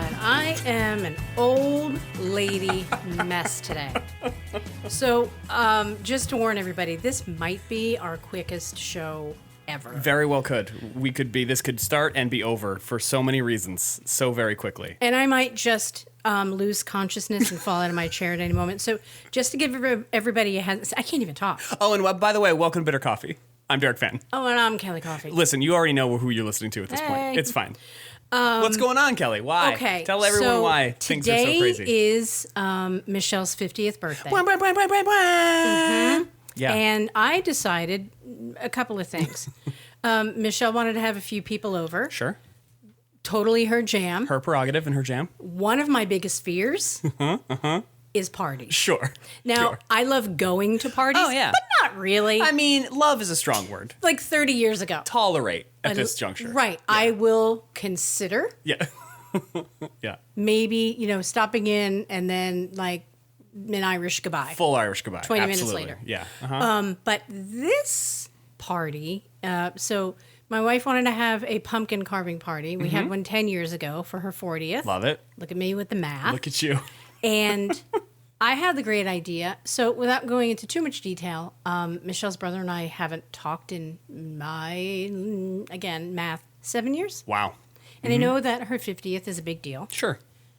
God, I am an old lady mess today. So, just to warn everybody, this might be our quickest show ever. Very well could. This could start and be over for so many reasons so very quickly. And I might just lose consciousness and fall out of my chair at any moment. So, just to give everybody a heads, I can't even talk. Oh, and by the way, welcome to Bitter Coffee. I'm Derek Fan. Oh, and I'm Kelly Coffee. Listen, you already know who you're listening to at this point. It's fine. What's going on, Kelly? Why? Okay. Tell everyone why things are so crazy. Today is Michelle's 50th birthday. Yeah. And I decided a couple of things. Michelle wanted to have a few people over. Sure. Totally her jam. Her prerogative and her jam. One of my biggest fears is parties. Sure. Now, Sure. I love going to parties, Oh, yeah. but not really. I mean, love is a strong word. Like 30 years ago. Tolerate at this juncture. Right. Yeah. I will consider Yeah. Yeah. maybe, stopping in and then like an Irish goodbye. Full Irish goodbye. 20 minutes Absolutely. later. Yeah. Uh-huh. But this party, so my wife wanted to have a pumpkin carving party. We had one 10 years ago for her 40th. Love it. Look at me with the math. Look at you. And I had the great idea. So without going into too much detail, Michelle's brother and I haven't talked in math, 7 years. Wow. And I know that her 50th is a big deal. Sure.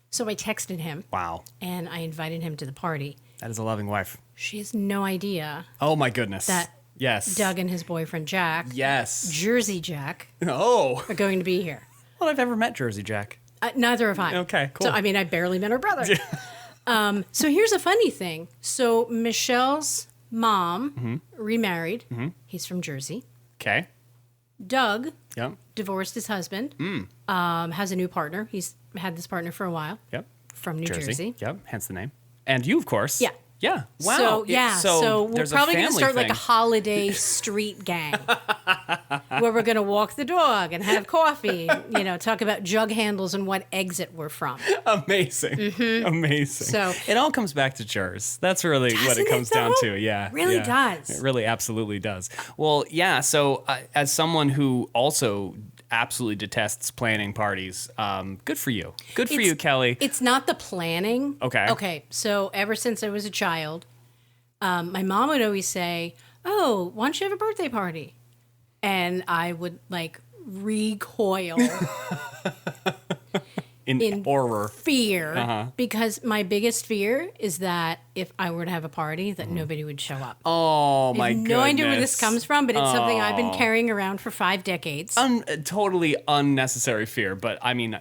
So I texted him. Wow. And I invited him to the party. That is a loving wife. She has no idea Oh, my goodness. that Yes. Doug and his boyfriend Jack, Yes. Jersey Jack, Oh. are going to be here. Well, I've never met Jersey Jack. Neither have I. Okay, cool. So, I mean, I barely met her brother. So here's a funny thing. So Michelle's mom remarried. He's from Jersey. Okay. Doug Yep. divorced his husband. Has a new partner. He's had this partner for a while. Yep. From New Jersey. Yep. Hence the name. And you, of course. Yeah. Yeah. Wow. So, yeah. So we're there's probably going to start like a holiday street gang where we're going to walk the dog and have coffee, talk about jug handles and what exit we're from. Amazing. Amazing. So- it all comes back to jars. That's really what Doesn't it comes it, down though? to. Yeah. Really yeah. does. It really absolutely does. Well, yeah. So as someone who also absolutely detests planning parties, good for you. Good for you, Kelly. It's not the planning. Okay. Okay. So ever since I was a child, my mom would always say, "Oh, why don't you have a birthday party?" And I would like recoil in horror. fear because my biggest fear is that if I were to have a party, that nobody would show up. Oh, my I have goodness. no idea where this comes from, but it's something I've been carrying around for 5 decades. Totally unnecessary fear, but I mean,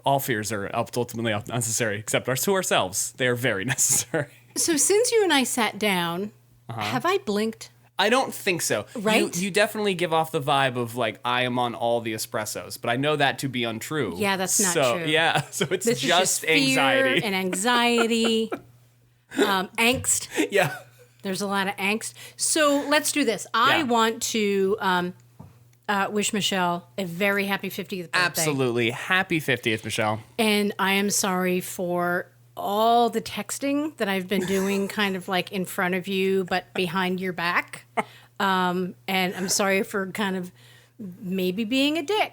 all fears are ultimately unnecessary except ours to ourselves. They are very necessary. So since you and I sat down, have I blinked? I don't think so. Right? You definitely give off the vibe of like I am on all the espressos, but I know that to be untrue. Yeah, that's not true. Yeah, so it's This just is just fear anxiety. and anxiety, angst. Yeah. There's a lot of angst. So let's do this. I Yeah. want to wish Michelle a very happy 50th birthday. Absolutely. Happy 50th, Michelle. And I am sorry for all the texting that I've been doing kind of like in front of you, but behind your back. And I'm sorry for kind of maybe being a dick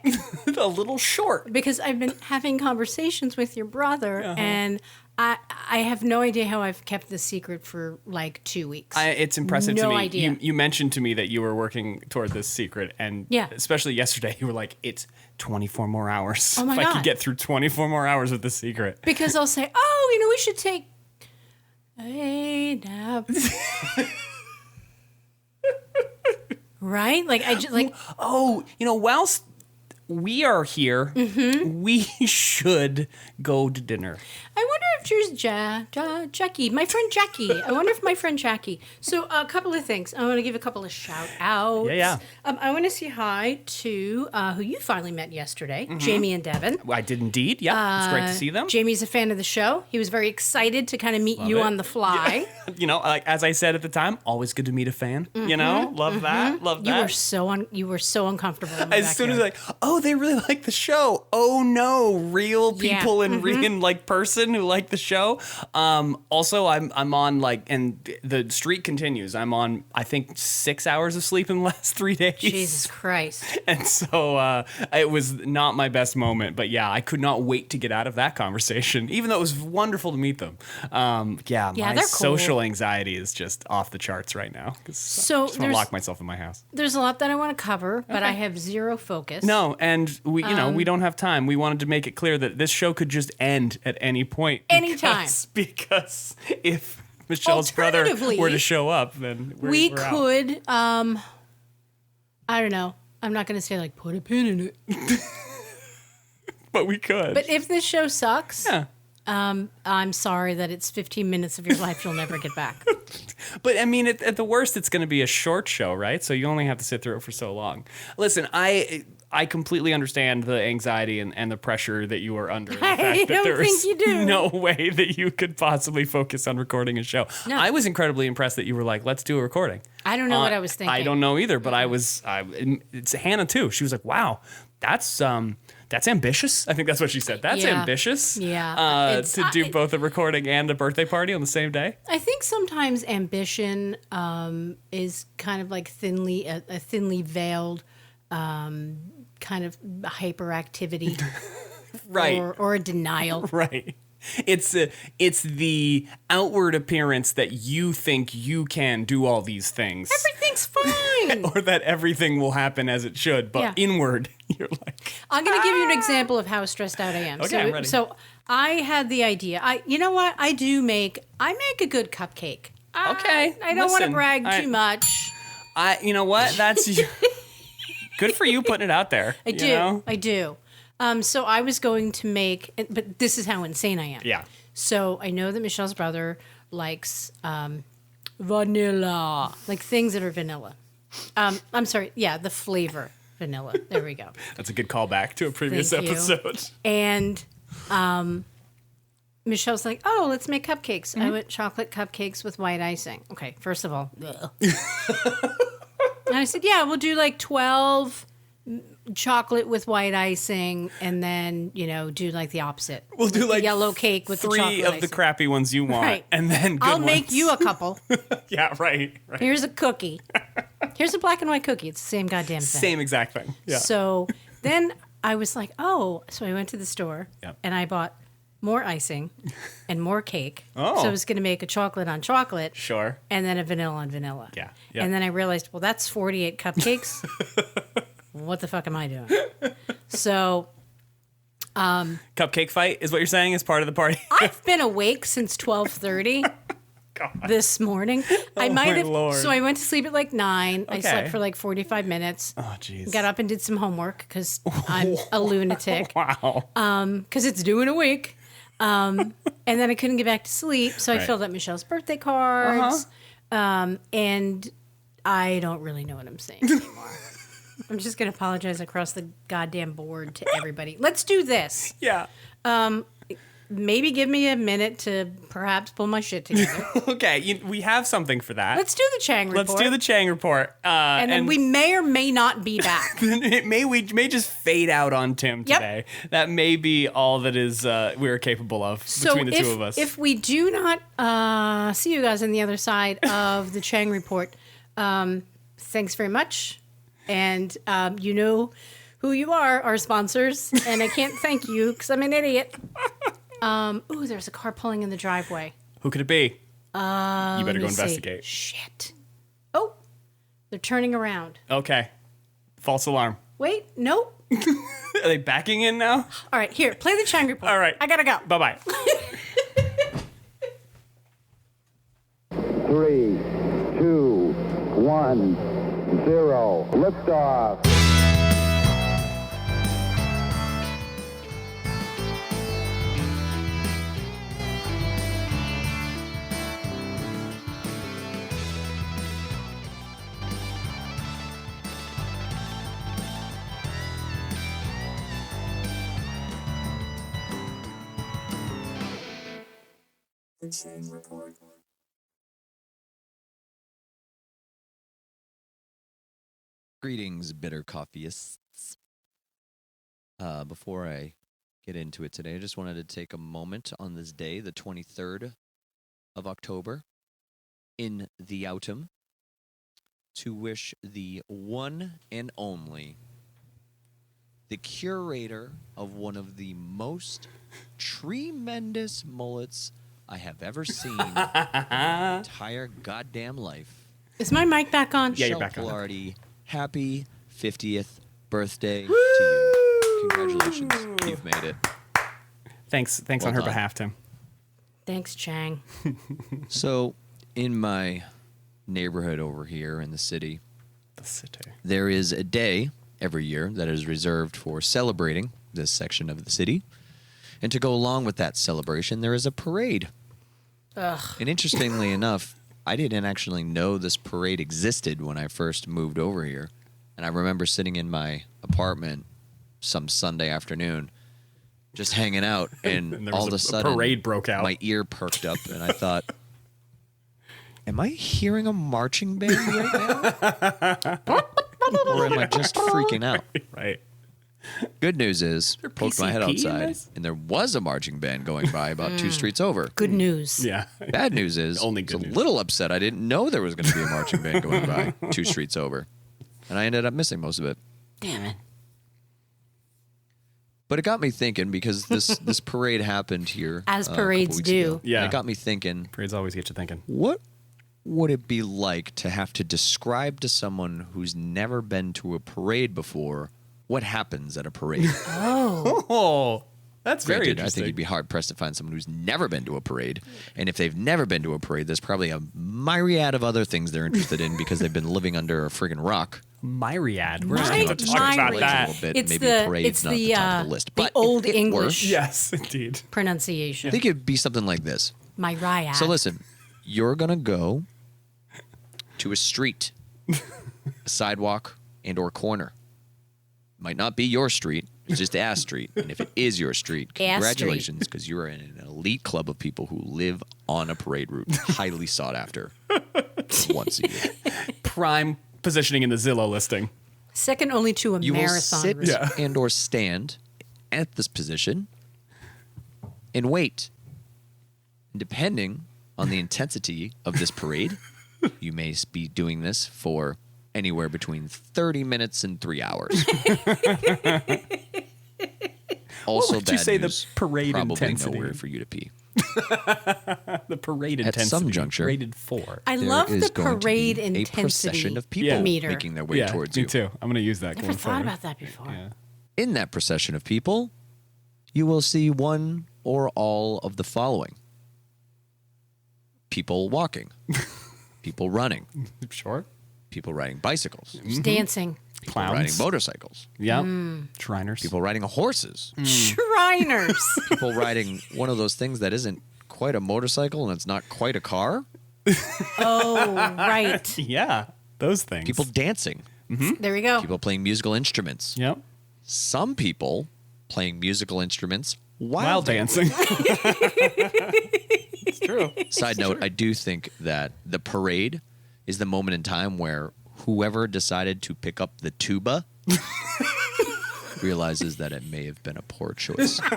A little short. because I've been having conversations with your brother and I have no idea how I've kept this secret for like 2 weeks. It's impressive to No me. idea. You mentioned to me that you were working toward this secret, and Yeah. especially yesterday, you were like, "It's 24 more hours. Oh my if I God. could get through 24 more hours with the secret." Because I'll say, oh, we should take a nap. Right? Like, I just, like, Oh, whilst we are here, we should go to dinner. I wonder if there's Jackie, my friend Jackie. I wonder if my friend Jackie. So a couple of things. I want to give a couple of shout outs. Yeah. I want to say hi to who you finally met yesterday, Jamie and Devin. I did indeed. Yeah, it's great to see them. Jamie's a fan of the show. He was very excited to kind of meet you it. on the fly. Like as I said at the time, always good to meet a fan. Love that. Love You that. were so uncomfortable. In the As soon as backyard. oh, they really like the show. Oh no, real people in like person who like the show. Also, I'm on like, and the streak continues. I'm on, I think, 6 hours of sleep in the last 3 days. Jesus Christ. And so it was not my best moment, but yeah, I could not wait to get out of that conversation, even though it was wonderful to meet them. My they're cool. social anxiety is just off the charts right now. So I just want to lock myself in my house. There's a lot that I want to cover, but I have zero focus. No, and we, we don't have time. We wanted to make it clear that this show could just end at any point. Anytime. Because if Michelle's brother were to show up, then we we're could, I don't know. I'm not going to say like put a pin in it. But we could. But if this show sucks, yeah. I'm sorry that it's 15 minutes of your life you'll never get back. But I mean, at the worst, it's going to be a short show, right? So you only have to sit through it for so long. Listen, I completely understand the anxiety and the pressure that you are under. And the fact that there is no way that you could possibly focus on recording a show. No. I was incredibly impressed that you were like, let's do a recording. I don't know what I was thinking. I don't know either, but it's Hannah too. She was like, wow, that's ambitious. I think that's what she said. That's ambitious. Yeah. To do both a recording and a birthday party on the same day. I think sometimes ambition is kind of like a thinly veiled kind of hyperactivity, right? Or a denial, right? It's the outward appearance that you think you can do all these things. Everything's fine. Or that everything will happen as it should, but inward, you're like... I'm going to give you an example of how stressed out I am. Okay, I'm ready. So I had the idea. You know what? I make a good cupcake. Okay. I don't want to brag too much. You know what? That's... Good for you putting it out there. I do. So I was going to make, but this is how insane I am. Yeah. So I know that Michelle's brother likes vanilla, like things that are vanilla. I'm sorry. Yeah, the flavor vanilla. There we go. That's a good callback to a previous episode. And Michelle's like, oh, let's make cupcakes. I went chocolate cupcakes with white icing. Okay, first of all. And I said, yeah, we'll do like 12 chocolate with white icing, and then, do like the opposite. We'll do like yellow cake with the chocolate icing. 3 of the crappy ones you want, right. And then good I'll ones. make you a couple. Yeah, right. Here's a cookie. Here's a black and white cookie. It's the same goddamn thing. Same exact thing. Yeah. So then I was like, oh. So I went to the store, and I bought more icing and more cake. Oh. So I was going to make a chocolate on chocolate. Sure. And then a vanilla on vanilla. Yeah. And then I realized, well, that's 48 cupcakes. What the fuck am I doing? So... cupcake fight is what you're saying is part of the party? I've been awake since 12:30 this morning. I might have. Lord. So I went to sleep at like 9. Okay. I slept for like 45 minutes. Oh, jeez. Got up and did some homework because I'm a lunatic. Wow. Because it's due in a week. And then I couldn't get back to sleep, so I filled out Michelle's birthday cards. And I don't really know what I'm saying anymore. I'm just going to apologize across the goddamn board to everybody. Let's do this. Yeah. Maybe give me a minute to perhaps pull my shit together. Okay, we have something for that. Let's do the Chang report. Let's do the Chang report. And then we may or may not be back. We may just fade out on Tim today. That may be all that is we're capable of between the two of us. If we do not see you guys on the other side of the Chang report, thanks very much. And you know who you are, our sponsors. And I can't thank you because I'm an idiot. Ooh, there's a car pulling in the driveway. Who could it be? You better go investigate. Shit. Oh, they're turning around. Okay. False alarm. Wait, nope. Are they backing in now? All right, here, play the Chang report. All right. I gotta go. Bye-bye. 3, 2, 1, 0. Liftoff. The Chang Report. Greetings, bitter coffeeists. Before I get into it today. I just wanted to take a moment on this day, the 23rd of October, in the autumn, to wish the one and only, the curator of one of the most tremendous mullets I have ever seen in my entire goddamn life. Is my mic back on? Yeah, you're Michelle back on. Pilardi, happy 50th birthday to you. Congratulations. You've made it. Thanks Well on her done. behalf, Tim. Thanks, Chang. So, in my neighborhood over here in the city, The city. there is a day every year that is reserved for celebrating this section of the city. And to go along with that celebration, there is a parade. Ugh. And interestingly enough, I didn't actually know this parade existed when I first moved over here. And I remember sitting in my apartment some Sunday afternoon, just hanging out, and And there all was of a a sudden, parade broke out. my ear perked up, and I thought, am I hearing a marching band right now? Or am I just freaking out? Right. Good news is, poked my head PCP in outside, this? and there was a marching band going by about 2 streets over. Good news. Yeah. Bad news is, Only I good was a news. little upset. I didn't know there was going to be a marching band going by 2 streets over, and I ended up missing most of it. Damn it. But it got me thinking because this parade happened here, As a couple parades weeks do. ago. Yeah. And it got me thinking, Parades always get you thinking. what would it be like to have to describe to someone who's never been to a parade before what happens at a parade? Oh, that's very Granted, I interesting. think you'd be hard pressed to find someone who's never been to a parade. And if they've never been to a parade, there's probably a myriad of other things they're interested in because they've been living under a friggin' rock. Myriad. We're My- going to talk my- about A that. little bit. It's Maybe the- parade's it's not the, at the top of the list. the But old it English. works. Yes, indeed. Pronunciation. I think it'd be something like this. My riot. So listen, you're going to go to a street, a sidewalk, and or corner. Might not be your street. It's just a street. And if it is your street, congratulations, because you are in an elite club of people who live on a parade route, highly sought after once a year. Prime positioning in the Zillow listing. Second only to a You will marathon sit route. Yeah. and or stand at this position and wait. And depending on the intensity of this parade, you may be doing this for anywhere between 30 minutes and 3 hours. Also, would you bad say the news, parade probably intensity? nowhere for you to pee. The parade At intensity. some juncture, Rated 4. I There love is the going to parade be a intensity procession of people Yeah. meter. making their way Yeah, towards me you. too. I'm going to use that Never going thought forward. about that before. Yeah. In that procession of people, you will see one or all of the following: people walking, people running, Sure. people riding bicycles, Just dancing. people Clowns. riding motorcycles, Yep. Mm. Shriners. people riding horses, Shriners. people riding one of those things that isn't quite a motorcycle and it's not quite a car, Oh, right. Yeah. Those things. people dancing, There we go. people playing musical instruments, Yep. some people playing musical instruments while While dancing. It's true. Side note, I do think that the parade is the moment in time where whoever decided to pick up the tuba realizes that it may have been a poor choice. I'm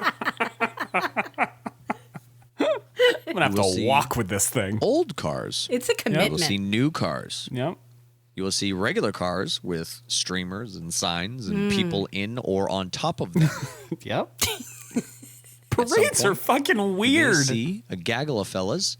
going to have will to see. walk with this thing. Old cars. It's a You will commitment. see new cars. Yep. You will see regular cars with streamers and signs and people in or on top of them. Yep. At some Parades are point, fucking You may weird. see a gaggle of fellas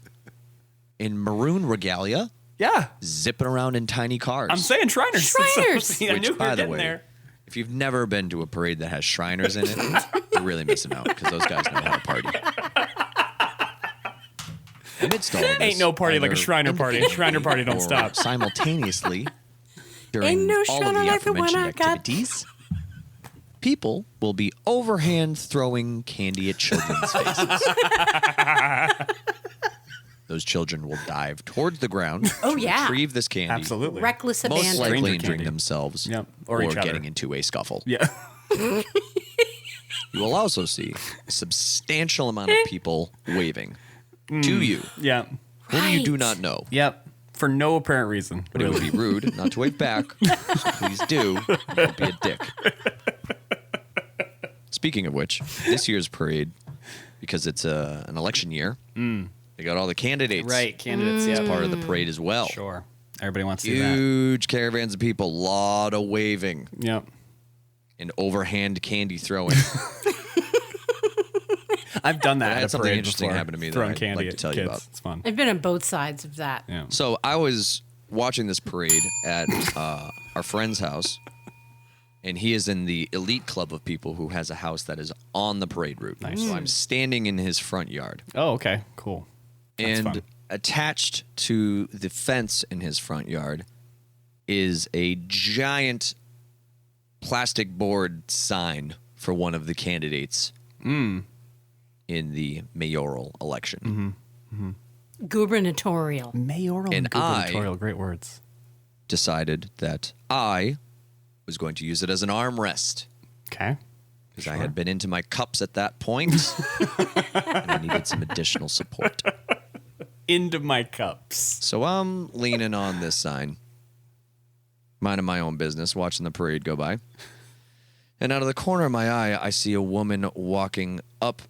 in maroon regalia Yeah. zipping around in tiny cars. I'm saying Shriners. Shriners! I Which, knew we by were the getting way, there. if you've never been to a parade that has Shriners in it, you're really missing out because those guys know how to party. Amidst all this, Ain't no party like a either Shriner party. independently Shriner party don't or stop. Simultaneously, during Ain't no all of Shriner the like the one aforementioned I got. activities, people will be overhand throwing candy at children's faces. Those children will dive towards the ground Oh, to yeah. retrieve this candy. Absolutely. Reckless Most abandon. likely Stranger injuring candy. themselves Yep. Or each other. getting into a scuffle. Yeah. You will also see a substantial amount of people waving to you, Yeah. whom you do Right. not know. Yep. For no apparent reason. But it would be rude not to wave back. So please do. Don't be a dick. speaking of which, this year's parade, because it's an election year, they got all the candidates. Right, candidates, yeah. Part of the parade as well. Sure. Everybody wants to do that. Huge caravans of people, lot of waving Yep. and overhand candy throwing. I've done that. I had at a something parade interesting before, happen to me that throwing I'd candy like to at tell you kids. about. It's fun. I've been on both sides of that. Yeah. So I was watching this parade at our friend's house, and he is in the elite club of people who has a house that is on the parade route. Nice. So I'm standing in his front yard. Oh, okay. Cool. That's And fun. attached to the fence in his front yard is a giant plastic board sign for one of the candidates in the mayoral election. Gubernatorial. Mayoral and gubernatorial, great words. Decided that I was going to use it as an armrest Okay. because I had been into my cups at that point and I needed some additional support. Into my cups. So I'm leaning on this sign, minding my own business, watching the parade go by. And out of the corner of my eye, I see a woman walking up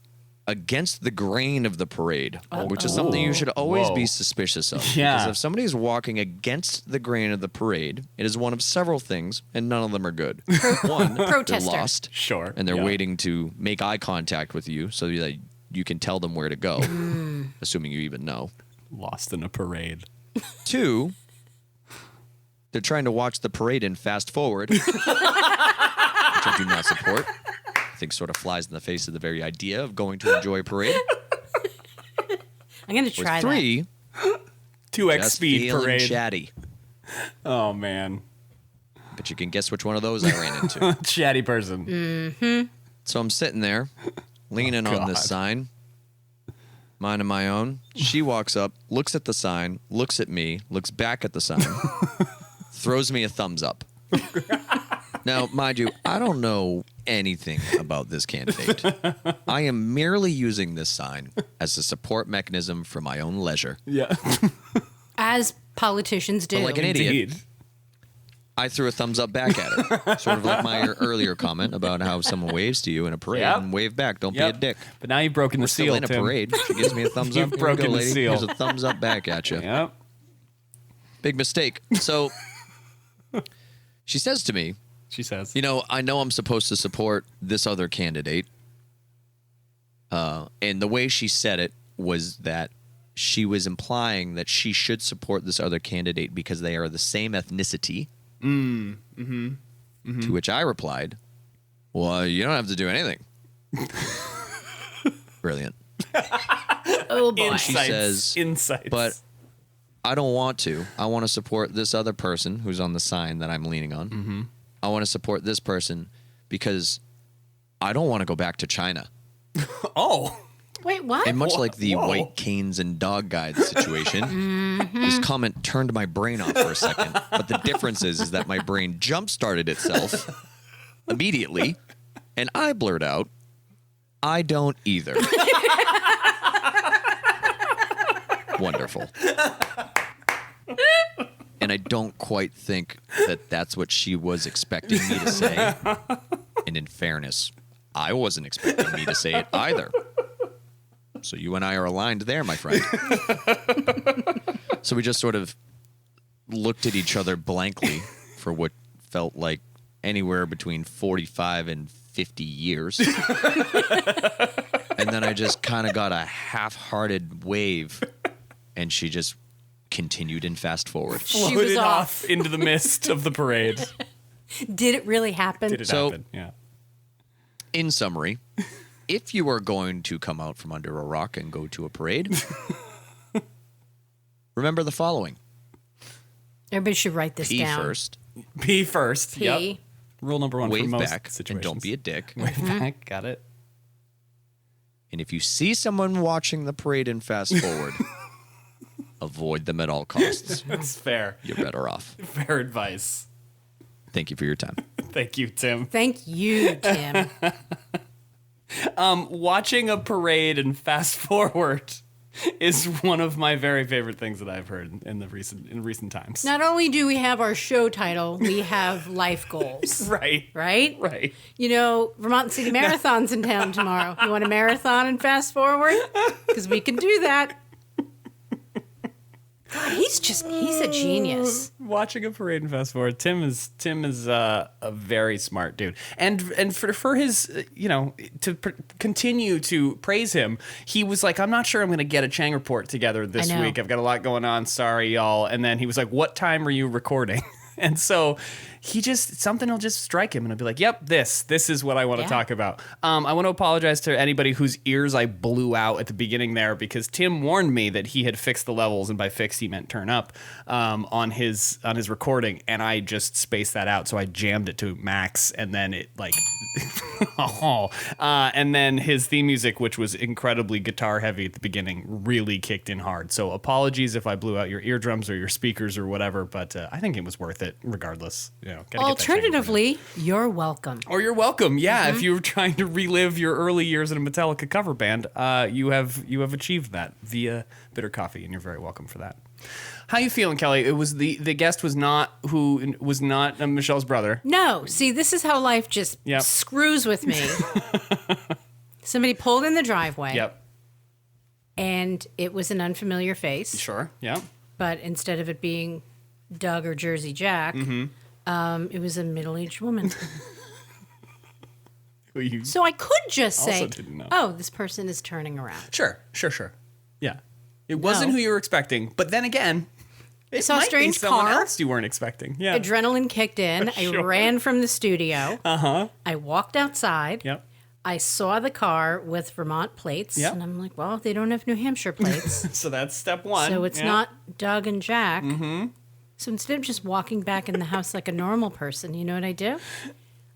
against the grain of the parade, which is something you should always be Whoa. suspicious of. Yeah. Because if somebody's walking against the grain of the parade, it is one of several things, and none of them are good. One, they're Protester. lost, Sure. and they're Yeah. waiting to make eye contact with you so that you can tell them where to go, assuming you even know. Lost in a parade. Two, they're trying to watch the parade and fast forward, which I do not support. I think sort of flies in the face of the very idea of going to enjoy a parade. I'm going to Or try three, 2x just speed feeling parade. chatty. Oh, man. But you can guess which one of those I ran into. Chatty person. So I'm sitting there, leaning on this God. sign, minding my own. She walks up, looks at the sign, looks at me, looks back at the sign, throws me a thumbs up. Now, mind you, I don't know anything about this candidate. I am merely using this sign as a support mechanism for my own leisure. Yeah. that. As politicians do. like an idiot. Indeed. I threw a thumbs up back at her. Sort of like my earlier comment about how someone waves to you in a parade Yep. and wave back. Don't Yep. be a dick. But now you've broken the We're still seal, in a Tim. parade. She gives me a thumbs You've up. Here you broken go, the lady. seal. Here's a thumbs up back at you. Yep. Big mistake. So she says to me, She says. you know, I know I'm supposed to support this other candidate. And the way she said it was that she was implying that she should support this other candidate because they are the same ethnicity. To which I replied, well, you don't have to do anything. Brilliant. Oh, boy. And she says, Insights. but I don't want to. I want to support this other person who's on the sign that I'm leaning on. I want to support this person because I don't want to go back to China. Oh. Wait, what? And much like the Whoa. white canes and dog guides situation, this comment turned my brain off for a second. But the difference is that my brain jump-started itself immediately, and I blurt out, I don't either. Wonderful. And I don't quite think that that's what she was expecting me to say. And in fairness, I wasn't expecting me to say it either. So you and I are aligned there, my friend. So we just sort of looked at each other blankly for what felt like anywhere between 45 and 50 years. And then I just kind of got a half-hearted wave, and she just continued and fast forward. She was Floated off. into the mist of the parade. Did it really happen? Did it So- happen? Yeah. In summary, if you are going to come out from under a rock and go to a parade, remember the following. Everybody should write this Pee down. first, Pee first. P. Yep. Rule number one for wave most back, situations. and don't be a dick. Wave back. Got it. And if you see someone watching the parade and fast forward, avoid them at all costs. That's fair. You're better off. Fair advice. Thank you for your time. Thank you, Tim. Thank you, Tim. Watching a parade and fast forward is one of my very favorite things that I've heard in recent times. Not only do we have our show title, we have life goals. Right. Right? Right. You know, Vermont City Marathon's in town tomorrow. You want a marathon and fast forward? Because we can do that. God, he's a genius. Watching a parade and fast forward, Tim is a very smart dude, and for his continue to praise him, he was like, I'm not sure I'm going to get a Chang report together this week. I've got a lot going on. Sorry, y'all. And then he was like, what time are you recording? And so something will just strike him and he'll be like, yep, this is what I want to talk about. I want to apologize to anybody whose ears I blew out at the beginning there, because Tim warned me that he had fixed the levels, and by fixed he meant turn up, on his recording, and I just spaced that out. So I jammed it to max, and then it like, and then his theme music, which was incredibly guitar heavy at the beginning, really kicked in hard. So apologies if I blew out your eardrums or your speakers or whatever, but I think it was worth it regardless. Alternatively, you're welcome. Or you're welcome. Yeah, if you were trying to relive your early years in a Metallica cover band, you have achieved that via Bitter Coffee, and you're very welcome for that. How you feeling, Kelly? It was the guest was not Michelle's brother. No, see, this is how life just screws with me. Somebody pulled in the driveway. Yep. And it was an unfamiliar face. Sure. Yeah. But instead of it being Doug or Jersey Jack, it was a middle-aged woman. So I could just say, oh, this person is turning around. Sure. Yeah. It wasn't who you were expecting, but then again, it saw a strange be someone car. else you weren't expecting. Yeah. Adrenaline kicked in. Sure. I ran from the studio. Uh-huh. I walked outside. Yep. I saw the car with Vermont plates. Yep. And I'm like, well, they don't have New Hampshire plates. So that's step one. So it's not Doug and Jack. Mm-hmm. So instead of just walking back in the house like a normal person, you know what I do?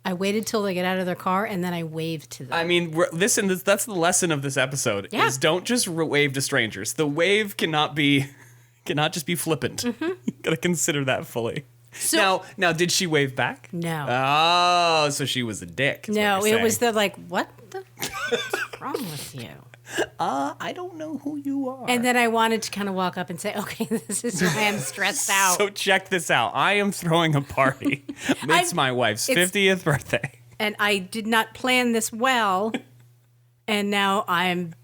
I waited till they get out of their car, and then I waved to them. I mean, that's the lesson of this episode, is don't just wave to strangers. The wave cannot just be flippant. Mm-hmm. You got to consider that fully. So, now, did she wave back? No. Oh, so she was a dick. No, it was the like, what the what's wrong with you? I don't know who you are. And then I wanted to kind of walk up and say, okay, this is why I'm stressed out. So check this out. I am throwing a party. It's my wife's 50th birthday. And I did not plan this well. And now I'm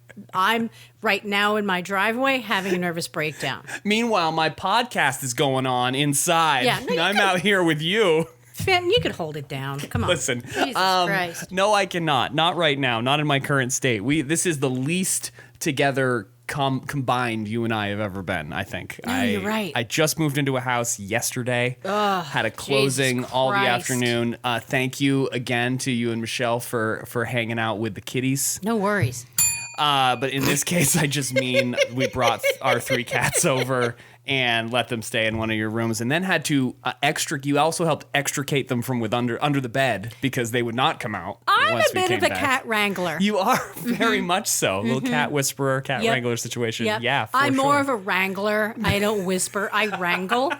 right now in my driveway having a nervous breakdown. Meanwhile, my podcast is going on inside. Yeah, no, I'm out here with you. Fenton, you could hold it down. Come on. Listen. Jesus Christ. No, I cannot. Not right now. Not in my current state. This is the least together combined you and I have ever been, I think. No, you're right. I just moved into a house yesterday. Had a closing all the afternoon. Thank you again to you and Michelle for hanging out with the kitties. No worries. But in this case, I just mean we brought our 3 cats over and let them stay in one of your rooms, and then had to you also helped extricate them from under the bed because they would not come out. I'm a bit of a cat wrangler. You are very much so. Little cat whisperer, cat wrangler situation. Yep. Yeah, I'm more of a wrangler. I don't whisper. I wrangle.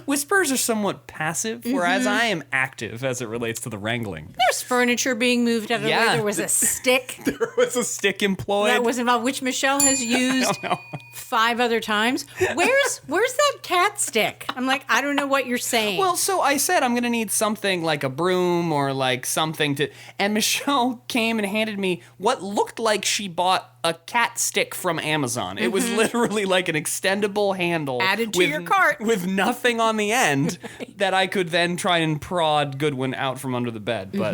Whispers are somewhat passive, whereas I am active as it relates to the wrangling. There's furniture being moved out of the way. There was a stick. There was a stick employed. That was involved, which Michelle has used 5 other times. Where's that cat stick? I'm like, I don't know what you're saying. Well, so I said I'm going to need something like a broom or like something to... And Michelle came and handed me what looked like she bought a cat stick from Amazon. It was literally like an extendable handle. Added to your cart. With nothing on the end that I could then try and prod Goodwin out from under the bed. But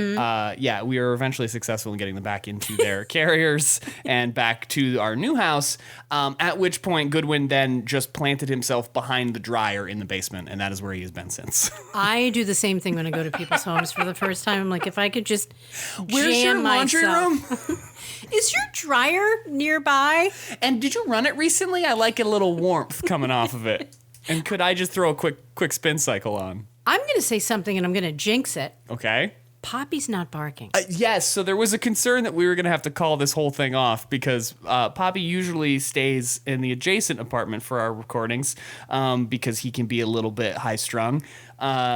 we were eventually successful in getting them back into their carriers and back to our new house, at which point Goodwin then just planted himself behind the dryer in the basement, and that is where he has been since. I do the same thing when I go to people's homes for the first time. I'm like, if I could just Where's your laundry room? Is your dryer nearby? And did you run it recently? I like a little warmth coming off of it. And could I just throw a quick spin cycle on? I'm going to say something and I'm going to jinx it. Okay. Poppy's not barking. Yes, so there was a concern that we were going to have to call this whole thing off because Poppy usually stays in the adjacent apartment for our recordings because he can be a little bit high-strung.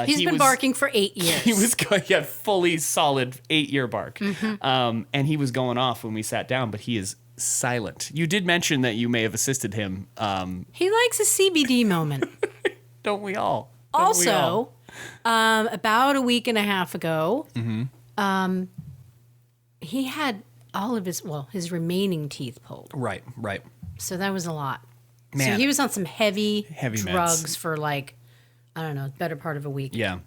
He's been barking for 8 years. He was fully solid 8-year bark. Mm-hmm. And he was going off when we sat down, but he is silent. You did mention that you may have assisted him. He likes a CBD moment. Don't we all? Also, about a week and a half ago, he had all of his remaining teeth pulled. Right. So that was a lot. Man. So he was on some heavy drugs meds. for like, I don't know, better part of a week. Yeah.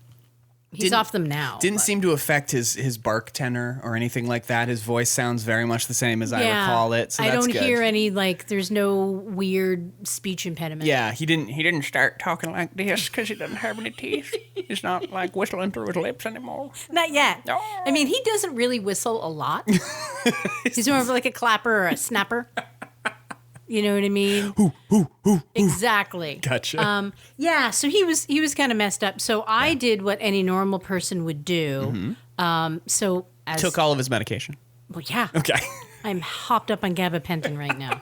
He's off them now. Didn't seem to affect his bark tenor or anything like that. His voice sounds very much the same as I recall it. So I that's don't good. hear any there's no weird speech impediment. Yeah, he didn't start talking like this because he doesn't have any teeth. He's not like whistling through his lips anymore. Not yet. No. I mean, he doesn't really whistle a lot. He's more of like a clapper or a snapper. You know what I mean? Exactly. Gotcha. Yeah, so he was kind of messed up. So I did what any normal person would do. So as Took all of his medication. well, yeah. Okay. I'm hopped up on gabapentin right now.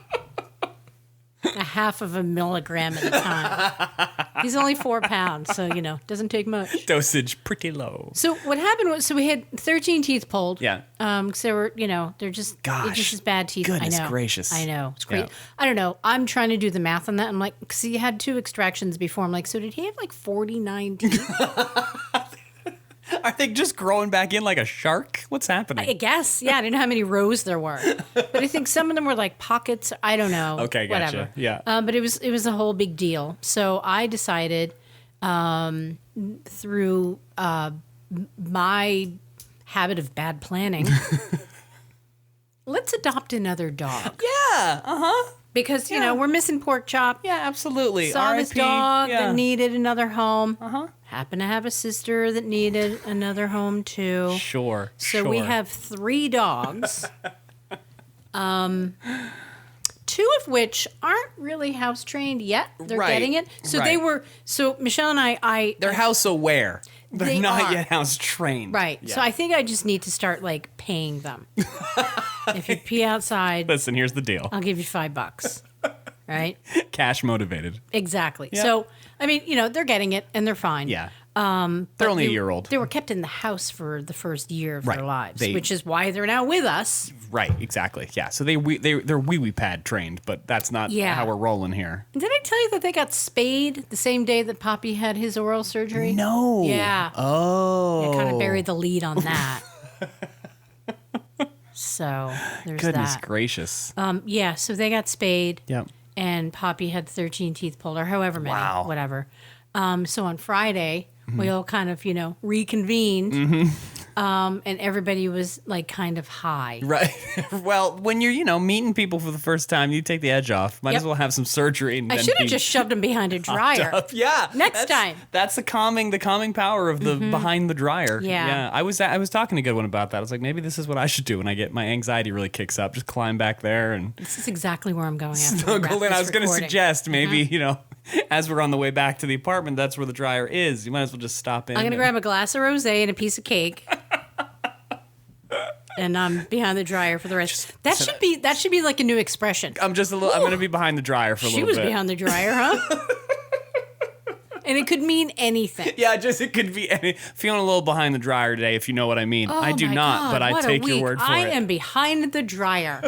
A half of a milligram at a time. He's only 4 pounds, so doesn't take much. Dosage pretty low. So what happened was, we had 13 teeth pulled. Yeah. Because they were, they're just, Gosh. they're just as bad teeth. Goodness I know. gracious. I know. It's great. Yeah. I don't know. I'm trying to do the math on that. I'm like, because he had 2 extractions before. I'm like, so did he have like 49 teeth? Are they just growing back in like a shark? What's happening? I guess. Yeah, I didn't know how many rows there were. But I think some of them were like pockets. I don't know. Okay, gotcha. Whatever. Yeah. But it was a whole big deal. So I decided through my habit of bad planning, let's adopt another dog. Yeah. Uh-huh. Because, we're missing Pork Chop. Yeah, absolutely. Saw this RIP. dog Yeah. that needed another home. Uh-huh. Happened to have a sister that needed another home too. Sure. So we have 3 dogs. 2 of which aren't really house trained yet. They're Right, getting it. So right. So Michelle and I They're house aware. They're They not are. yet house trained. right. Yeah. So I think I just need to start paying them. If you pee outside, Listen, here's the deal. I'll give you $5. Right? Cash motivated. Exactly. Yeah. So I mean, they're getting it and they're fine. Yeah. They're only a year old. They were kept in the house for the first year of Right. their lives, They- which is why they're now with us. Right, exactly. Yeah. So they're wee pad trained, but that's not Yeah. how we're rolling here. Did I tell you that they got spayed the same day that Poppy had his oral surgery? No. Yeah. Oh. I kind of buried the lead on that. So there's Goodness that. gracious. Yeah, so they got spayed. Yep. And Poppy had 13 teeth pulled, or however many, Wow. whatever. So on Friday, we all kind of, reconvened. And everybody was kind of high. Right. Well, when you're, meeting people for the first time, you take the edge off. Might Yep. as well have some surgery. And I then should have be just shoved him behind a dryer. up. Yeah. Next time. That's the calming power of the behind the dryer. Yeah. I was talking to Goodwin about that. I was like, maybe this is what I should do when I get my anxiety really kicks up. Just climb back there and This is exactly where I'm going after we wrap snuggle in. I this was going to recording. suggest maybe, as we're on the way back to the apartment, that's where the dryer is. You might as well just stop in. I'm going to and- grab a glass of rosé and a piece of cake. And I'm behind the dryer for the rest. That should be like a new expression. I'm going to be behind the dryer for a She little was bit. behind the dryer, huh? And it could mean anything. Yeah, it could be feeling a little behind the dryer today, if you know what I mean. I do Oh my not, God, but I what a take your week. word for I it. am behind the dryer.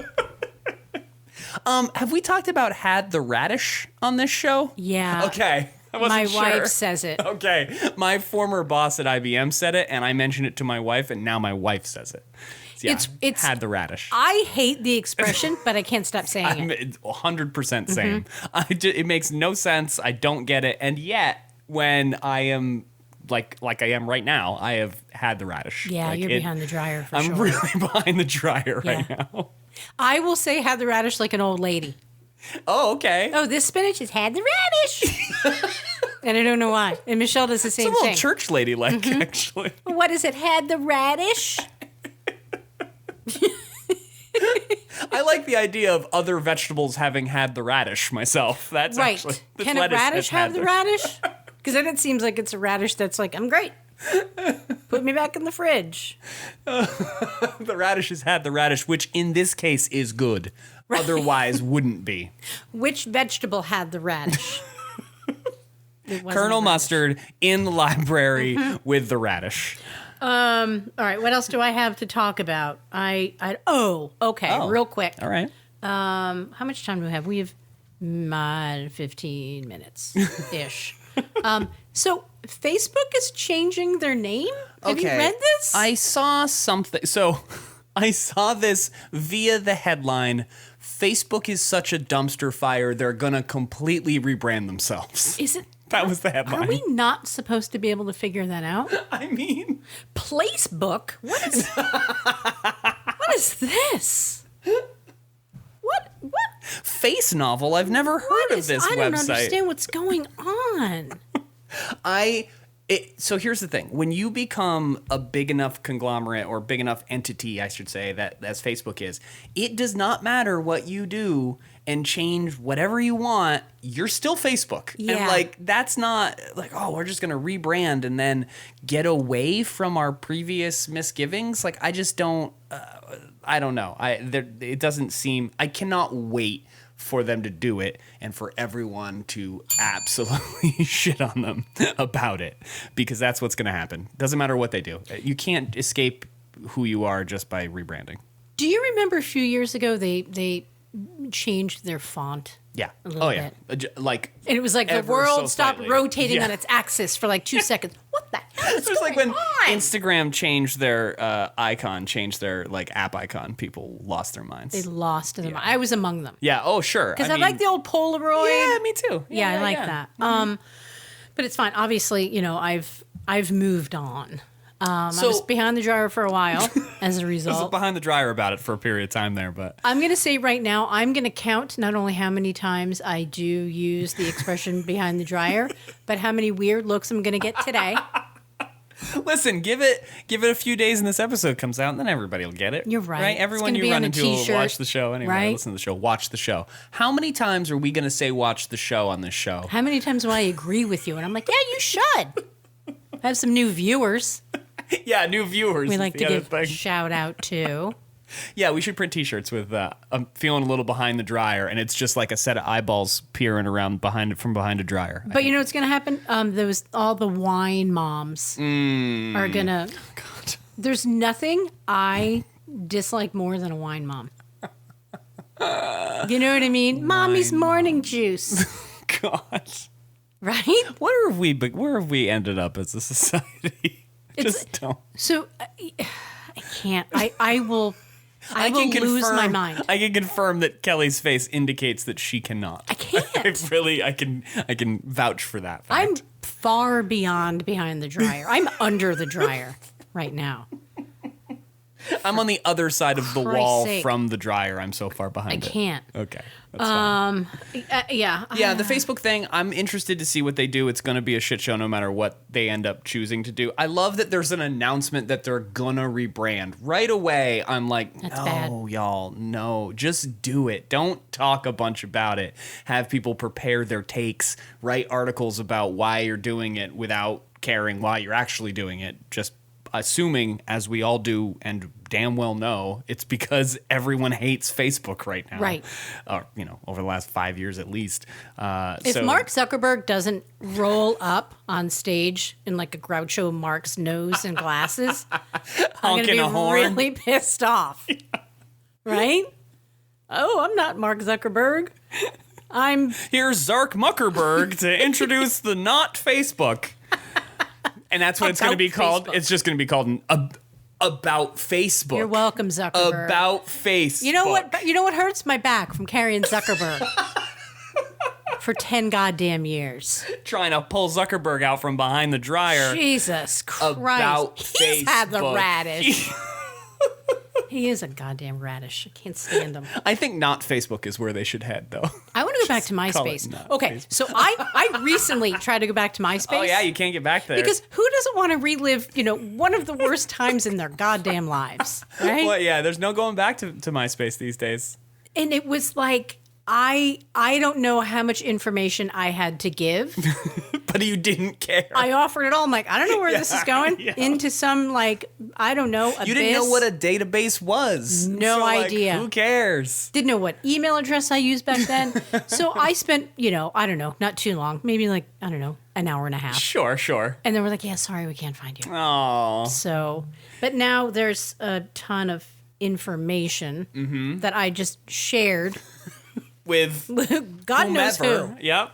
Have we talked about had the radish on this show? Yeah. Okay. I wasn't My sure. wife says it. Okay. My former boss at IBM said it, and I mentioned it to my wife, and now my wife says it. So, yeah, It's had the radish. I hate the expression, but I can't stop saying I'm it. 100% same. It makes no sense. I don't get it. And yet, when I am like I am right now, I have had the radish. Yeah, Like, you're behind the dryer for I'm sure. really behind the dryer right Yeah. now. I will say had the radish like an old lady. Oh, okay. Oh, this spinach has had the radish. And I don't know why. And Michelle does the It's same a little thing. church lady like, actually. What is it? Had the radish? I like the idea of other vegetables having had the radish myself. That's Right. actually this Can a lettuce has radish had have the radish? Because then it seems like it's a radish that's like, I'm great. Put me back in the fridge. The radish has had the radish, which in this case is good. Otherwise wouldn't be. Which vegetable had the radish? It wasn't Colonel a radish. Mustard in the library with the radish. All right, what else do I have to talk about? Okay, real quick. All right. How much time do we have? We have 15 minutes ish. So Facebook is changing their name. Have you read this? I saw something. So I saw this via the headline. Facebook is such a dumpster fire, they're going to completely rebrand themselves. Is it? That was the headline. Are we not supposed to be able to figure that out? I mean, Placebook? What is this? What? Face Novel? I've never heard of this website. I don't understand what's going on. So here's the thing. When you become a big enough conglomerate or big enough entity, I should say, that as Facebook is, it does not matter what you do and change whatever you want. You're still Facebook. Yeah. And like, that's not like, oh, we're just going to rebrand and then get away from our previous misgivings. Like, I just don't, I don't know. It doesn't seem, I cannot wait for them to do it and for everyone to absolutely shit on them about it, because that's what's going to happen. Doesn't matter what they do. You can't escape who you are just by rebranding. Do you remember a few years ago they changed their font? Yeah. A little yeah. Like, and it was like the ever world so stopped slightly. rotating Yeah. on its axis for like 2 seconds. What the hell is It was going like when on? Instagram changed their icon, changed their like app icon. People lost their minds. They lost them. I was among them. Yeah. Oh, sure. Because I mean, like the old Polaroid. Yeah, me too. Yeah, I like that. But it's fine. Obviously, you know, I've moved on. I was behind the dryer for a while as a I was result. behind the dryer about it for a period of time there, but I'm going to say right now, I'm going to count not only how many times I do use the expression behind the dryer, but how many weird looks I'm going to get today. listen, give it a few days and this episode comes out, and then everybody will get it. You're right. Right? It's Everyone gonna you be run on a into will t-shirt, watch the show anyway. right? Listen to the show. Watch the show. How many times are we going to say watch the show on this show? How many times do I agree with you? And I'm like, yeah, you should. Have some new viewers Yeah, new viewers. we is like the to other give thing. shout out to. Yeah, we should print T-shirts with I'm feeling a little behind the dryer, and it's just like a set of eyeballs peering around from behind a dryer. But you know what's going to happen? All the wine moms are going to. God. There's nothing I dislike more than a wine mom. You know what I mean? Mommy's morning juice, God. right? Where have we ended up as a society? Just don't. So I can't. I will lose my mind. I can confirm that Kelly's face indicates that she cannot. I can't. I can vouch for that fact. I'm far beyond behind the dryer. I'm under the dryer right now. I'm on the other side of the Christ's wall sake. from the dryer. I'm so far behind I it. can't. Okay. That's fine. Yeah. Yeah, the Facebook thing, I'm interested to see what they do. It's going to be a shit show no matter what they end up choosing to do. I love that there's an announcement that they're going to rebrand. Right away, I'm like, That's no, bad. y'all, no. Just do it. Don't talk a bunch about it. Have people prepare their takes, write articles about why you're doing it without caring why you're actually doing it. Just assuming, as we all do and damn well know, it's because everyone hates Facebook right now. Right. Or, over the last 5 years at least. If Mark Zuckerberg doesn't roll up on stage in like a Groucho Marx nose and glasses, I'm going Honking to be a horn. really pissed off. Right? Oh, I'm not Mark Zuckerberg. I'm Here's Zark Muckerberg to introduce the not Facebook. And that's what it's going to About be called. Facebook. It's just going to be called About Facebook. You're welcome, Zuckerberg. About Facebook. You know what? You know what hurts my back from carrying Zuckerberg for 10 goddamn years. Trying to pull Zuckerberg out from behind the dryer. Jesus Christ! About He's had the Facebook. radish. He is a goddamn radish. I can't stand him. I think not Facebook is where they should head, though. I want to go back to call it MySpace. not Okay, Facebook. so I recently tried to go back to MySpace. Oh, yeah, you can't get back there. Because who doesn't want to relive, one of the worst times in their goddamn lives, right? Well, yeah, there's no going back to MySpace these days. And it was like, I don't know how much information I had to give. But you didn't care. I offered it all. I'm like, I don't know where this is going. Yeah. Into some, I don't know, abyss. You didn't know what a database was. No So, idea. Who cares? Didn't know what email address I used back then. So I spent, I don't know, not too long, maybe an hour and a half. Sure. And then we're like, yeah, sorry, we can't find you. Oh. So, but now there's a ton of information that I just shared With God knows whomever. who. Yep.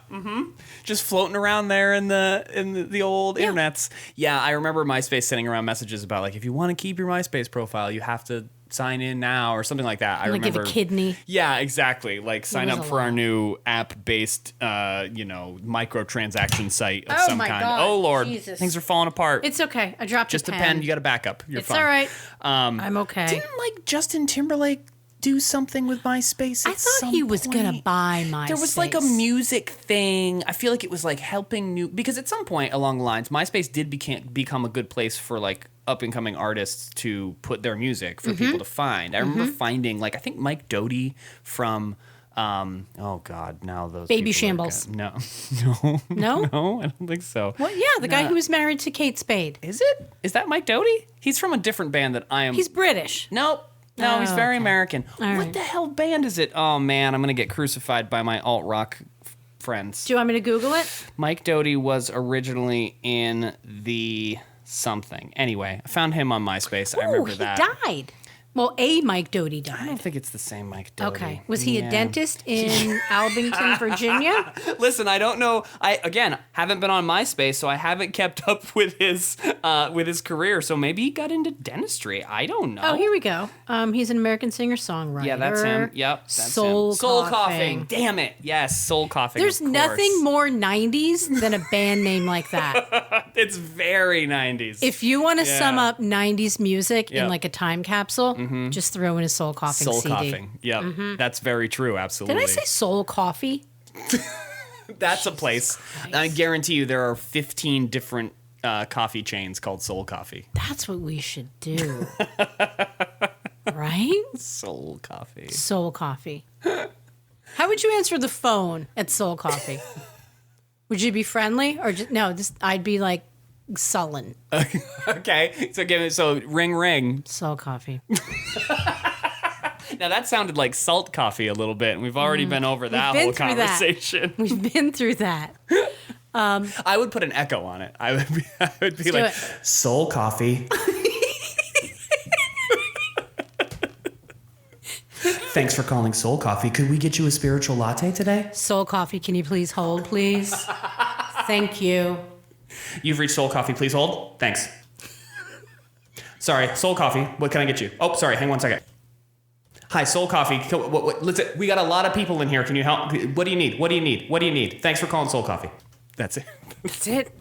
Just floating around there in the old internets. Yeah, I remember MySpace sending around messages about like, if you want to keep your MySpace profile, you have to sign in now or something like that. I remember. Give a kidney. Yeah, exactly. Like sign was up a for our lot. new app-based, microtransaction site of Oh some my kind. God, Oh Lord, Jesus. things are falling apart. It's okay. I dropped just a a pen. pen. You got a backup. You're It's fine. all right. I'm okay. Didn't like Justin Timberlake do something with MySpace? I thought he was gonna buy MySpace. There was like a music thing. I feel like it was like helping new, because at some point along the lines, MySpace did become a good place for like up and coming artists to put their music for people to find. I remember finding like, I think Mike Doty from oh God, now those Baby people are Shambles. No, No? no, I don't think so. Well, yeah, the guy who was married to Kate Spade. Is it? Is that Mike Doty? He's from a different band that I am. He's British. Nope. No, he's Oh, very okay. American. All What right. the hell band is it? Oh man, I'm gonna get crucified by my alt rock friends. Do you want me to Google it? Mike Doty was originally in the something. Anyway, I found him on MySpace. I remember he that. died. Well, a Mike Doty I died. don't think it's the same Mike Doty. Okay. Was he Yeah. a dentist in Albington, Virginia? Listen, I don't know. I again haven't been on MySpace, so I haven't kept up with his career. So maybe he got into dentistry. I don't know. Oh, here we go. He's an American singer-songwriter. Yeah, that's him. Yep, that's Soul him. Soul coughing. coughing. Damn it. Yes, soul coughing. There's of course. nothing more 90s than a band name like that. It's very 90s. If you want to Yeah. sum up 90s music in Yep. like a time capsule, just throw in a soul coughing soul CD. coughing. Yep, that's very true. Absolutely. Did I say soul coffee? That's a place. I guarantee you there are 15 different coffee chains called Soul Coffee. That's what we should do. Right? Soul Coffee. Soul coffee. How would you answer the phone at Soul Coffee? Would you be friendly or just no? Just I'd be like sullen. Okay, so ring ring. Soul Coffee. Now that sounded like salt coffee a little bit, and we've already been over that been whole through that. conversation. We've been through that. I would put an echo on it. I would be do like it. Soul Coffee. Thanks for calling Soul Coffee. Could we get you a spiritual latte today? Soul Coffee, can you please hold, please? Thank you. You've reached Soul Coffee. Please hold. Thanks. Sorry, Soul Coffee. What can I get you? Oh, sorry. Hang 1 second. Hi, Soul Coffee. Listen, we got a lot of people in here. Can you help? What do you need? What do you need? What do you need? Thanks for calling Soul Coffee. That's it. That's it.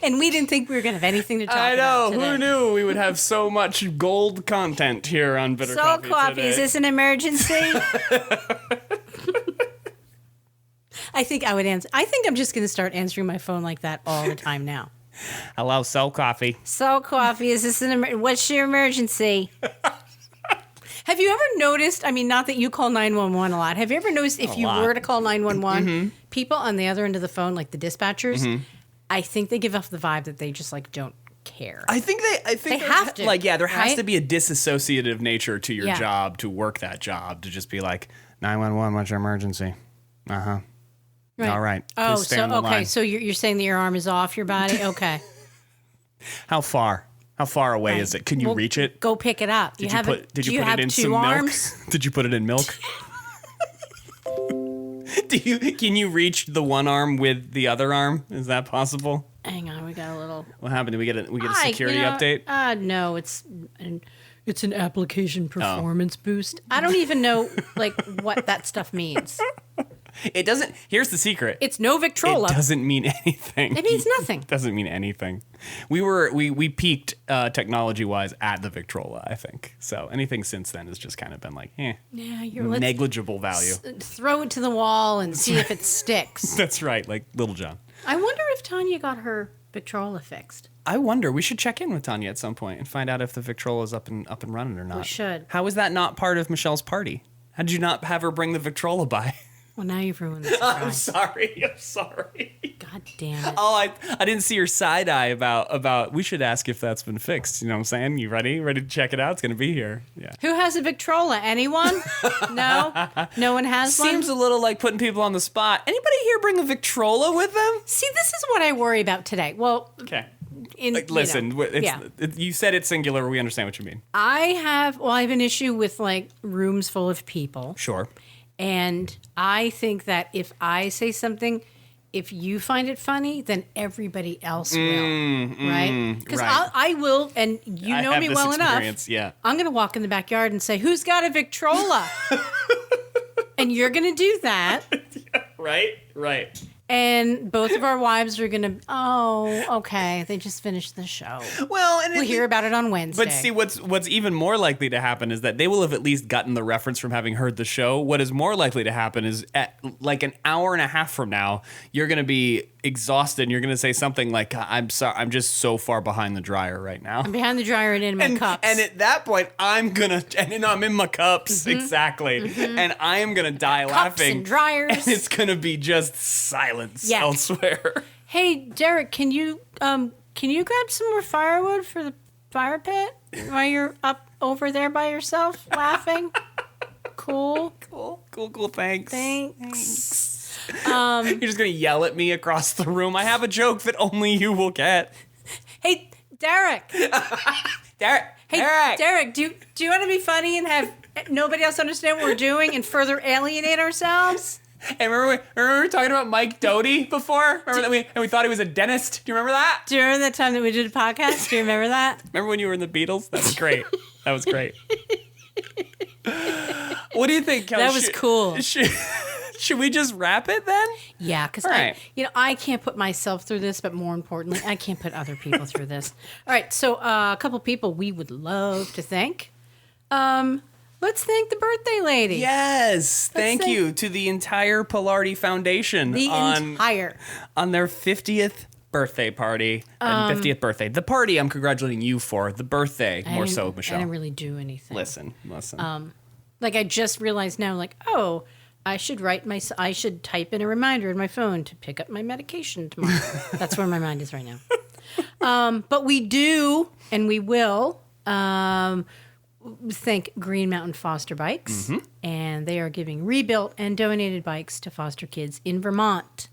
And we didn't think we were going to have anything to talk I know. about today. Who knew we would have so much gold content here on Bitter Soul Coffee Coffee, today. is this an emergency? I think I would answer. I think I'm just going to start answering my phone like that all the time now. Hello, Soul Coffee. Soul Coffee, is this what's your emergency? Have you ever noticed, I mean, not that you call 911 a lot, have you ever noticed if you lot. were to call 911, people on the other end of the phone, like the dispatchers, I think they give off the vibe that they just like don't care. I think They have to, Like, yeah, there has right? to be a disassociative nature to your Yeah. job to work that job, to just be like, 911, what's your emergency? Uh-huh. Right. All right. Oh, Please stay so on the okay, line. so you're saying that your arm is off your body? Okay. How far? How far away Right. is it? Can you Well, Reach it? Go pick it up. Did Do you put have it in two some arms? milk? Did you put it in milk? Can you reach the one arm with the other arm? Is that possible? Hang on, we got a little. What happened? Did we get a security update? No, it's an application Oh. performance boost. I don't even know like what that stuff means. It doesn't. Here's the secret. It's no Victrola. It doesn't mean anything. It means nothing. Doesn't mean anything. We peaked technology wise at the Victrola, I think. So anything since then has just kind of been like, Yeah, let's negligible value. throw it to the wall and see if it sticks. That's right, like Little John. I wonder if Tanya got her Victrola fixed. I wonder. We should check in with Tanya at some point and find out if the Victrola is up and running or not. We should. How is that not part of Michelle's party? How did you not have her bring the Victrola by? Well, now you've ruined the I'm surprise. sorry. God damn it. Oh, I didn't see your side eye about. We should ask if that's been fixed. You know what I'm saying? You ready? Ready to check it out? It's gonna be here. Yeah. Who has a Victrola? Anyone? No? No one has one? Seems a little like putting people on the spot. Anybody here bring a Victrola with them? See, this is what I worry about today. Well, Okay. listen, you said it's singular. We understand what you mean. I have an issue with like rooms full of people. Sure. And I think that if I say something, if you find it funny, then everybody else will, right? Because right. I will, and you know me well enough. Yeah. I'm going to walk in the backyard and say, "Who's got a Victrola?" And you're going to do that. Right. And both of our wives are going to, okay, they just finished the show. Well, and we'll hear about it on Wednesday. But see, what's even more likely to happen is that they will have at least gotten the reference from having heard the show. What is more likely to happen is at like an hour and a half from now, you're going to be exhausted and you're going to say something like, "I'm sorry, I'm just so far behind the dryer right now. I'm behind the dryer and in my cups." And at that point, I'm in my cups, exactly. And I am going to die cups laughing. And dryers. And it's going to be just silence elsewhere. Hey, Derek, can you grab some more firewood for the fire pit while you're up over there by yourself laughing? Cool. Thanks. You're just gonna yell at me across the room. I have a joke that only you will get. Hey, Derek. Derek. Hey, Derek. Do you want to be funny and have nobody else understand what we're doing and further alienate ourselves? Hey, remember we were talking about Mike Doty before? Remember that we thought he was a dentist? Do you remember that? Do you remember that time that we did a podcast? Do you remember that? Remember when you were in the Beatles? That was great. What do you think, Kelly? That was cool. Should we just wrap it then? Yeah, because I can't put myself through this, but more importantly, I can't put other people through this. All right, so a couple people we would love to thank. Let's thank the birthday lady. Yes, thank you to the entire Pilardi Foundation on their 50th birthday party and 50th birthday. The party I'm congratulating you for. The birthday, more so, Michelle. I didn't really do anything. Listen. Like I just realized now, like, I should type in a reminder in my phone to pick up my medication tomorrow. That's where my mind is right now. But we do, and we will, thank Green Mountain Foster Bikes, and they are giving rebuilt and donated bikes to foster kids in Vermont.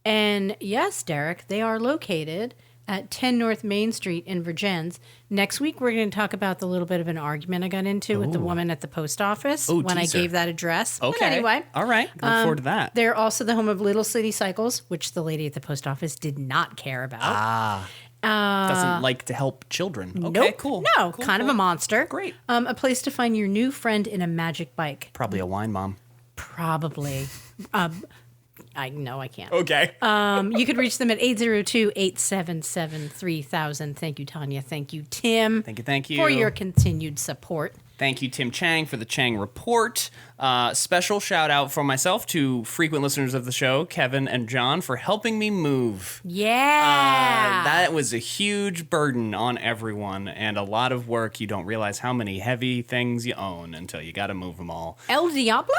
And yes, Derek, they are located at 10 North Main Street in Virgins. Next week, we're going to talk about the little bit of an argument I got into with the woman at the post office when I gave that address. Okay. But anyway. All right. Look forward to that. They're also the home of Little City Cycles, which the lady at the post office did not care about. Doesn't like to help children. Okay, nope. cool. No, cool, kind of a monster. Great. A place to find your new friend in a magic bike. Probably a wine mom. Probably. I can't. Okay. You could reach them at 802-877-3000. Thank you, Tanya. Thank you, Tim. Thank you. For your continued support. Thank you, Tim Chang, for the Chang Report. Special shout out from myself to frequent listeners of the show, Kevin and John, for helping me move. Yeah. That was a huge burden on everyone and a lot of work. You don't realize how many heavy things you own until you got to move them all. El Diablo?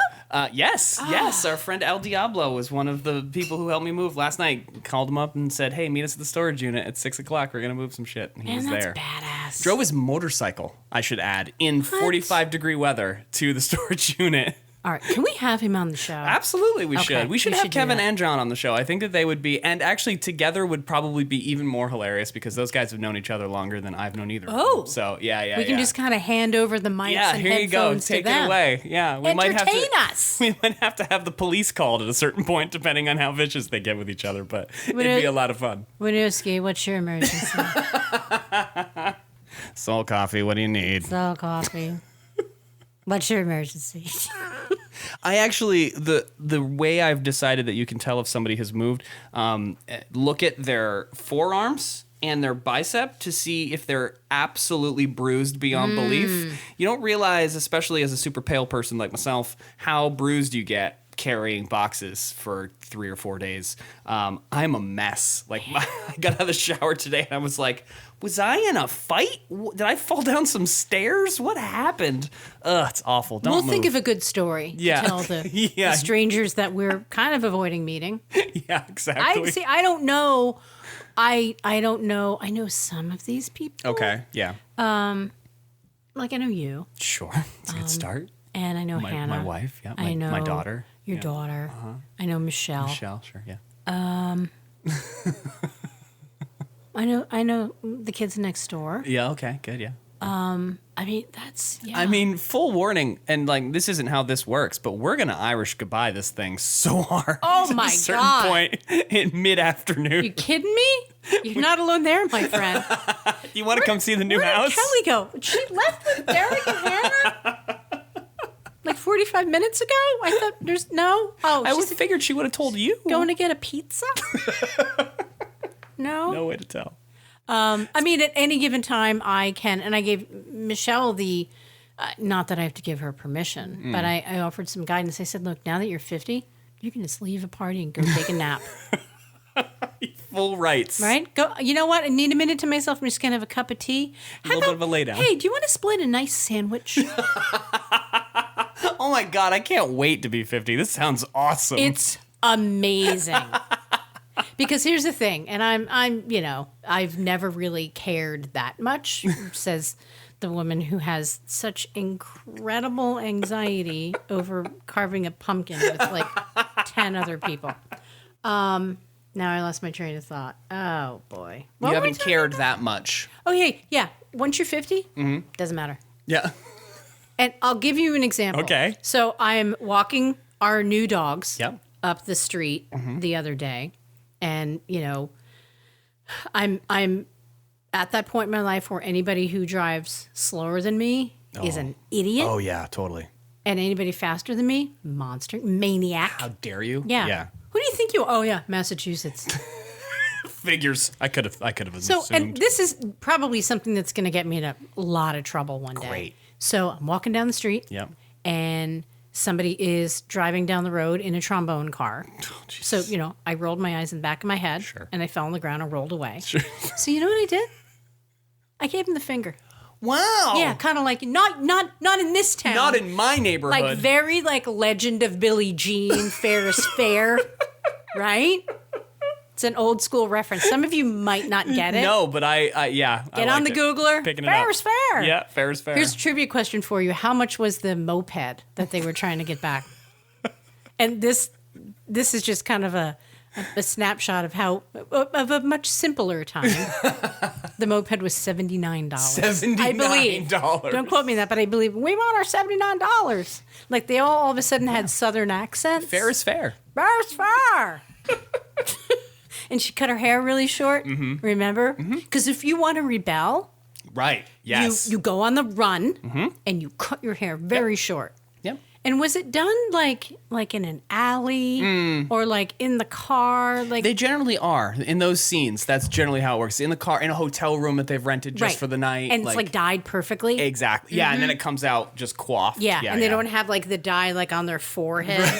Yes. Our friend El Diablo was one of the people who helped me move. Last night, called him up and said, "Hey, meet us at the storage unit at 6 o'clock. We're going to move some shit." And he was there. Badass. Drove his motorcycle, I should add, in 45-degree weather to the storage unit. All right, can we have him on the show? Absolutely, we should. We should have Kevin and John on the show. I think that they would be, and actually together would probably be even more hilarious because those guys have known each other longer than I've known either of them. So, we can just kind of hand over the mics and here you go. Take it away. Yeah, we might have to us. We might have to have the police called at a certain point, depending on how vicious they get with each other. But it'd be a lot of fun. Winooski, what's your emergency? Soul coffee. What do you need? Soul coffee. What's your emergency? I actually, the way I've decided that you can tell if somebody has moved, look at their forearms and their bicep to see if they're absolutely bruised beyond belief. You don't realize, especially as a super pale person like myself, how bruised you get carrying boxes for 3 or 4 days. I'm a mess. Like, I got out of the shower today and I was like, was I in a fight? Did I fall down some stairs? What happened? Ugh, it's awful. Don't move. We'll think of a good story to tell the strangers that we're kind of avoiding meeting. Yeah, exactly. I don't know. I don't know. I know some of these people. Okay, yeah. Like I know you. Sure. It's a good start. And I know Hannah. My wife, yeah. I know my daughter. Your daughter. I know Michelle. Michelle, sure, yeah. I know the kids next door. Yeah. Okay. Good. Yeah. I mean, that's, yeah. I mean, full warning, and like this isn't how this works, but we're gonna Irish goodbye this thing so hard. Oh at my a certain God. point in mid-afternoon. You kidding me? You're not alone there, my friend. You want to come see the new Where house? did Kelly go? She left with Darek and Hannah like 45 minutes ago? I thought there's no. Oh, I would she's figured she would have told you. going to get a pizza? No? No way to tell. I mean, at any given time, I can, and I gave Michelle the, not that I have to give her permission, but I offered some guidance. I said, look, now that you're 50, you can just leave a party and go take a nap. Full rights. Right? Go. You know what? I need a minute to myself. I'm just going to have a cup of tea. A little bit of a lay down. Hey, do you want to split a nice sandwich? Oh my God, I can't wait to be 50. This sounds awesome. It's amazing. Because here's the thing, and I'm, I've never really cared that much, says the woman who has such incredible anxiety over carving a pumpkin with like 10 other people. Now I lost my train of thought. Oh boy. What you were we haven't talking cared about? that much. Oh yeah. Once you're 50, doesn't matter. Yeah. And I'll give you an example. Okay. So I'm walking our new dogs Yep. up the street the other day. And, I'm at that point in my life where anybody who drives slower than me is an idiot. Oh yeah, totally. And anybody faster than me, monster, maniac. How dare you? Yeah. Yeah. Who do you think you are? Oh, yeah, Massachusetts. Figures. I could have So, assumed. and this is probably something that's going to get me in a lot of trouble one day. Great. So I'm walking down the street. Yep. And somebody is driving down the road in a trombone car. So, I rolled my eyes in the back of my head. Sure. And I fell on the ground and rolled away. Sure. So you know what I did? I gave him the finger. Wow. Yeah, kind of like, not in this town. Not in my neighborhood. Like very like Legend of Billie Jean, Ferris Fair, right? It's an old school reference. Some of you might not get it. No, but I Get on the Googler. Picking it Ferris up. Fair. Yeah, Ferris Fair. Here's a trivia question for you. How much was the moped that they were trying to get back? And this is just kind of a snapshot of a much simpler time. The moped was $79. $79. I believe. Don't quote me that, but I believe we want our $79. Like they all of a sudden had Southern accents. Ferris Fair. Ferris Fair. And she cut her hair really short. Remember? Because if you want to rebel, Right. Yes. you go on the run and you cut your hair very short. Yep. And was it done like in an alley or like in the car? Like They generally are in those scenes. That's generally how it works. In the car, in a hotel room that they've rented just right. for the night, and it's like dyed perfectly. exactly. Yeah, and then it comes out just coiffed. Yeah, and they don't have like the dye like on their forehead.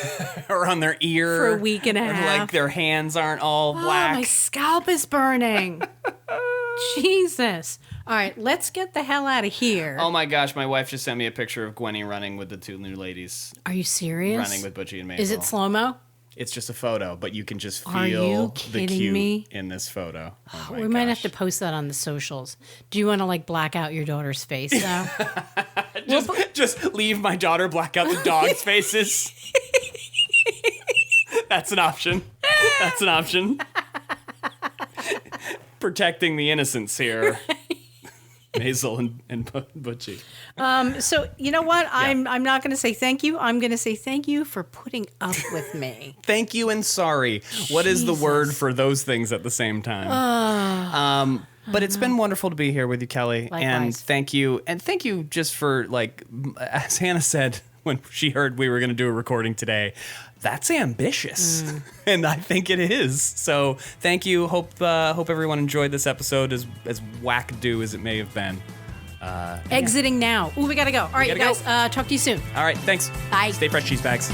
or on their ear For a week and a or, half. Like their hands aren't all Oh, black. my scalp is burning. Jesus. All right, let's get the hell out of here. Oh my gosh, my wife just sent me a picture of Gwenny running with the two new ladies. Are you serious? Running with Butchie and Maisel. Is it slow-mo? It's just a photo, but you can just Are you feel the kidding cute me? in this photo. Oh my We might have gosh. to post that on the socials. Do you want to like black out your daughter's face now? Just leave my daughter black out the dog's faces. That's an option. That's an option. Protecting the innocents here. Maisel and Butchie. So you know what? I'm not going to say thank you. I'm going to say thank you for putting up with me. Thank you and sorry. What is the word for those things at the same time? But it's been wonderful to be here with you, Kelly. Likewise. And thank you just for, like, as Hannah said when she heard we were going to do a recording today, that's ambitious. And I think it is. So thank you. Hope everyone enjoyed this episode as wackadoo as it may have been. Exiting now. Ooh, we got to go. All right, you gotta guys. Talk to you soon. All right, thanks. Bye. Stay fresh, cheese bags.